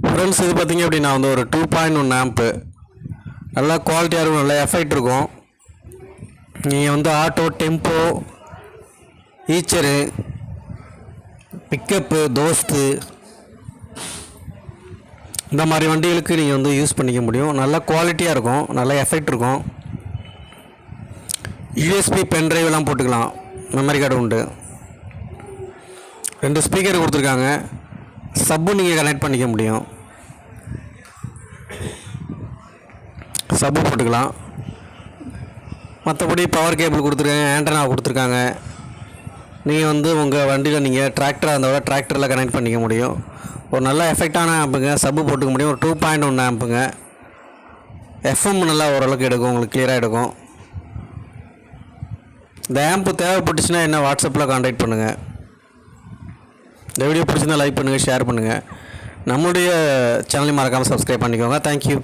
Friends, இது பார்த்திங்க அப்படின்னா வந்து ஒரு 2.1 ஆம்ப்பு, நல்லா குவாலிட்டியாக இருக்கும், நல்லா எஃபெக்ட் இருக்கும். நீங்கள் வந்து ஆட்டோ, டெம்போ, ஈச்சரு, பிக்கப்பு, தோஸ்து இந்த மாதிரி வண்டிகளுக்கு நீங்கள் வந்து யூஸ் பண்ணிக்க முடியும். நல்லா குவாலிட்டியாக இருக்கும், நல்லா எஃபெக்ட் இருக்கும். யூஎஸ்பி பென்ட்ரைவெலாம் போட்டுக்கலாம், மெமரி கார்டு உண்டு. 2 ஸ்பீக்கர் கொடுத்துருக்காங்க, சப்பு நீங்கள் கனெக்ட் பண்ணிக்க முடியும், சப்பு போட்டுக்கலாம். மற்றபடி பவர் கேபிள் கொடுத்துருக்காங்க, ஆண்டனா கொடுத்துருக்காங்க. நீங்கள் வந்து உங்கள் வண்டியில் நீங்கள் டிராக்டராக இருந்தால் டிராக்டரில் கனெக்ட் பண்ணிக்க முடியும். ஒரு நல்ல எஃபெக்டான ஆம்புங்க, சப்பு போட்டுக்க முடியும். ஒரு 2.1 ஆம்புங்க. எஃப்எம் நல்லா ஓரளவுக்கு எடுக்கும், உங்களுக்கு கிளியராக எடுக்கும். இந்த ஆம்பு தேவைப்பட்டுச்சுன்னா என்ன வாட்ஸ்அப்பில் கான்டாக்ட் பண்ணுங்கள். இந்த வீடியோ பிடிச்சிருந்தால் லைக் பண்ணுங்கள், ஷேர் பண்ணுங்கள். நம்மளுடைய சேனலையும் மறக்காமல் சப்ஸ்கிரைப் பண்ணிக்கோங்க. தேங்க்யூ.